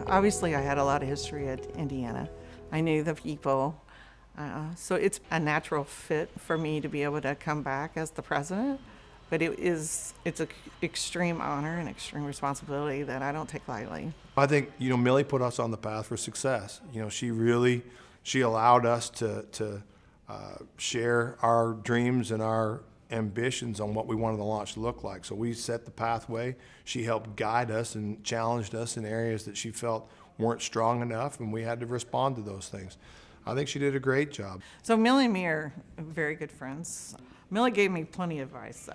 Obviously, I had a lot of history at Indiana. I knew the people. So it's a natural fit for me to be able to come back as the president. But it's an extreme honor and extreme responsibility that I don't take lightly. I think, Millie put us on the path for success. She allowed us to share our dreams and our ambitions on what we wanted the launch to look like. So we set the pathway. She helped guide us and challenged us in areas that she felt weren't strong enough, and we had to respond to those things. I think she did a great job. So Millie and me are very good friends. Millie gave me plenty of advice.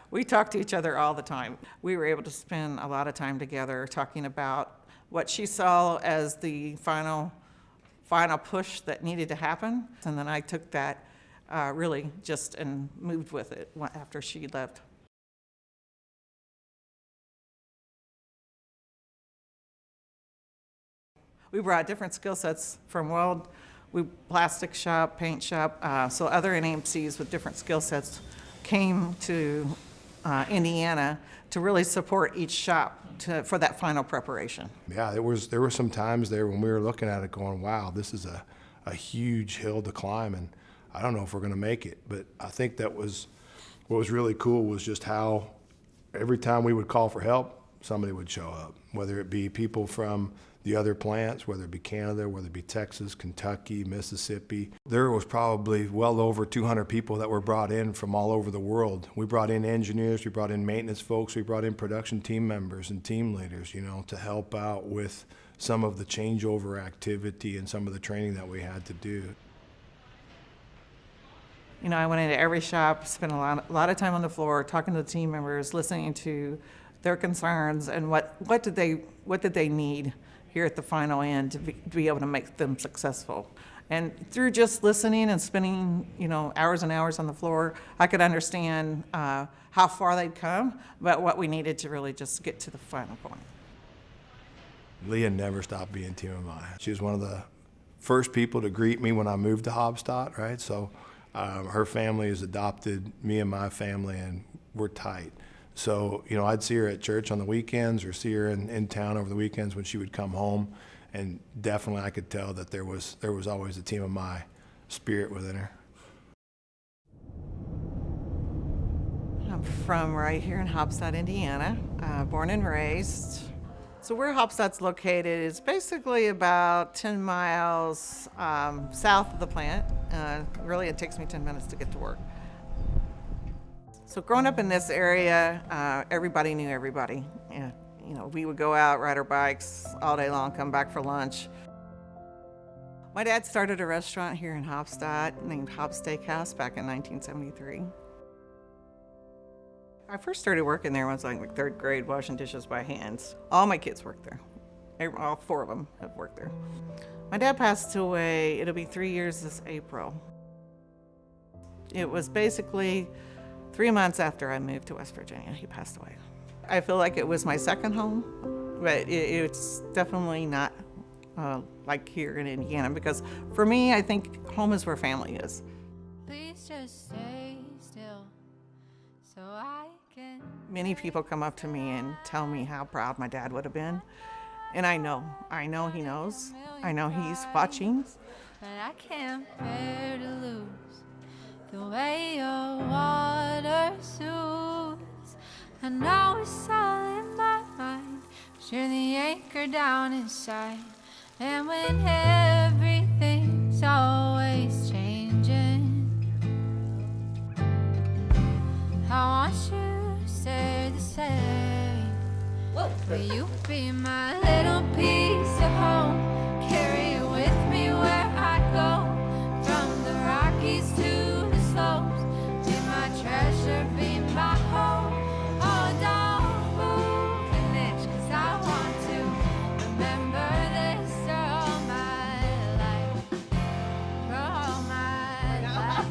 We talked to each other all the time. We were able to spend a lot of time together talking about what she saw as the final push that needed to happen. And then I took that really just and moved with it after she left. We brought different skill sets from plastic shop, paint shop, so other NAMCs with different skill sets came to Indiana to really support each shop for that final preparation. Yeah, there were some times there when we were looking at it going, wow, this is a huge hill to climb, and I don't know if we're going to make it. But I think what was really cool was just how every time we would call for help, somebody would show up, whether it be people from the other plants, whether it be Canada, whether it be Texas, Kentucky, Mississippi. There was probably well over 200 people that were brought in from all over the world. We brought in engineers, we brought in maintenance folks, we brought in production team members and team leaders, to help out with some of the changeover activity and some of the training that we had to do. I went into every shop, spent a lot of time on the floor, talking to the team members, listening to their concerns and what did they need here at the final end to be able to make them successful. And through just listening and spending, hours and hours on the floor, I could understand how far they'd come, but what we needed to really just get to the final point. Leah never stopped being TMMI. She was one of the first people to greet me when I moved to Hobstadt, right? So her family has adopted me and my family, and we're tight. So, I'd see her at church on the weekends or see her in town over the weekends when she would come home, and definitely I could tell that there was always a TMMI spirit within her. I'm from right here in Hobstadt, Indiana, born and raised. So where Hobstadt's located is basically about 10 miles south of the plant. Really, it takes me 10 minutes to get to work. So growing up in this area, everybody knew everybody. Yeah, we would go out, ride our bikes all day long, come back for lunch. My dad started a restaurant here in Hobstadt named Hobbs Steakhouse back in 1973. I first started working there when I was like third grade, washing dishes by hands. All my kids worked there. All 4 of them have worked there. My dad passed away, it'll be 3 years this April. It was basically 3 months after I moved to West Virginia, he passed away. I feel like it was my second home, but it's definitely not like here in Indiana, because for me, I think home is where family is. Please just stay still so I can. Many people come up to me and tell me how proud my dad would have been. And I know he knows. I know he's watching. But I can't bear to lose the way your water soothes. I know it's all in my mind, but you're the anchor down inside. And when everything's always changing, I want you to stay the same. Will you be my little piece of home? Carry it with me where I go, from the Rockies to the slopes. Be my treasure, be my home. Oh, don't move an inch, 'cause I want to remember this for all my life. For all my life.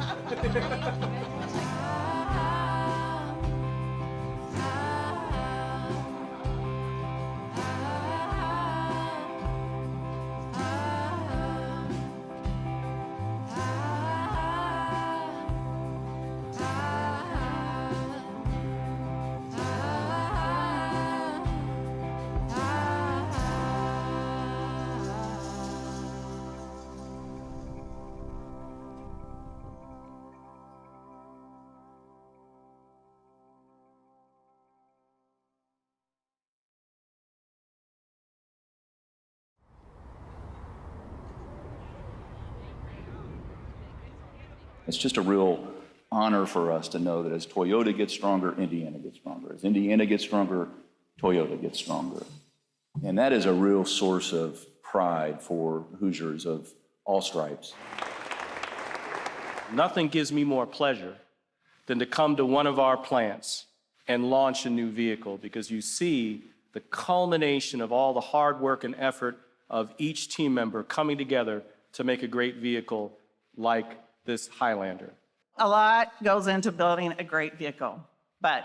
It's just a real honor for us to know that as Toyota gets stronger, Indiana gets stronger. As Indiana gets stronger, Toyota gets stronger. And that is a real source of pride for Hoosiers of all stripes. Nothing gives me more pleasure than to come to one of our plants and launch a new vehicle, because you see the culmination of all the hard work and effort of each team member coming together to make a great vehicle like this Highlander. A lot goes into building a great vehicle, but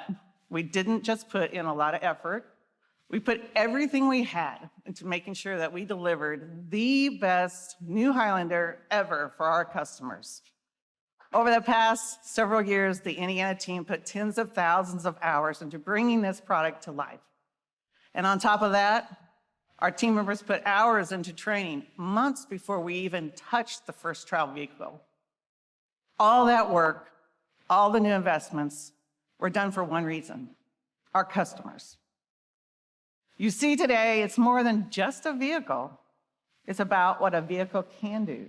we didn't just put in a lot of effort. We put everything we had into making sure that we delivered the best new Highlander ever for our customers. Over the past several years, the Indiana team put tens of thousands of hours into bringing this product to life. And on top of that, our team members put hours into training months before we even touched the first trial vehicle. All that work, all the new investments were done for one reason: our customers. You see today, it's more than just a vehicle. It's about what a vehicle can do.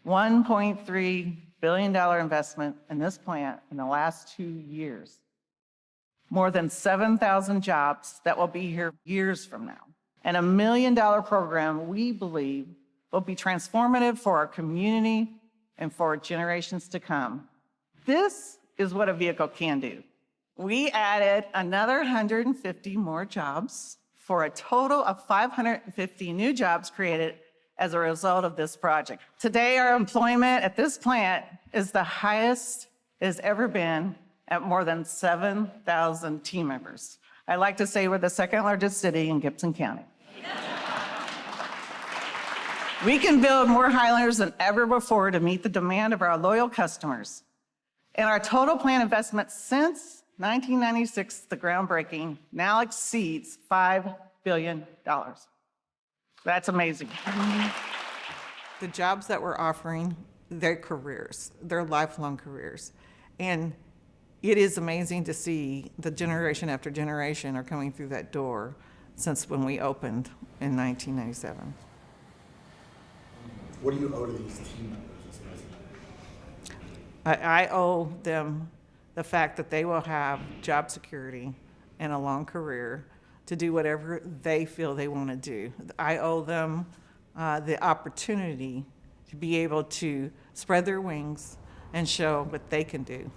$1.3 billion investment in this plant in the last 2 years. More than 7,000 jobs that will be here years from now. And $1 million program we believe will be transformative for our community and for generations to come. This is what a vehicle can do. We added another 150 more jobs for a total of 550 new jobs created as a result of this project. Today, our employment at this plant is the highest it has ever been at more than 7,000 team members. I like to say we're the second largest city in Gibson County. We can build more Highlanders than ever before to meet the demand of our loyal customers. And our total plant investment since 1996, the groundbreaking, now exceeds $5 billion. That's amazing. The jobs that we're offering, they're careers, they're lifelong careers. And it is amazing to see the generation after generation are coming through that door since when we opened in 1997. What do you owe to these team members as president? I owe them the fact that they will have job security and a long career to do whatever they feel they want to do. I owe them the opportunity to be able to spread their wings and show what they can do.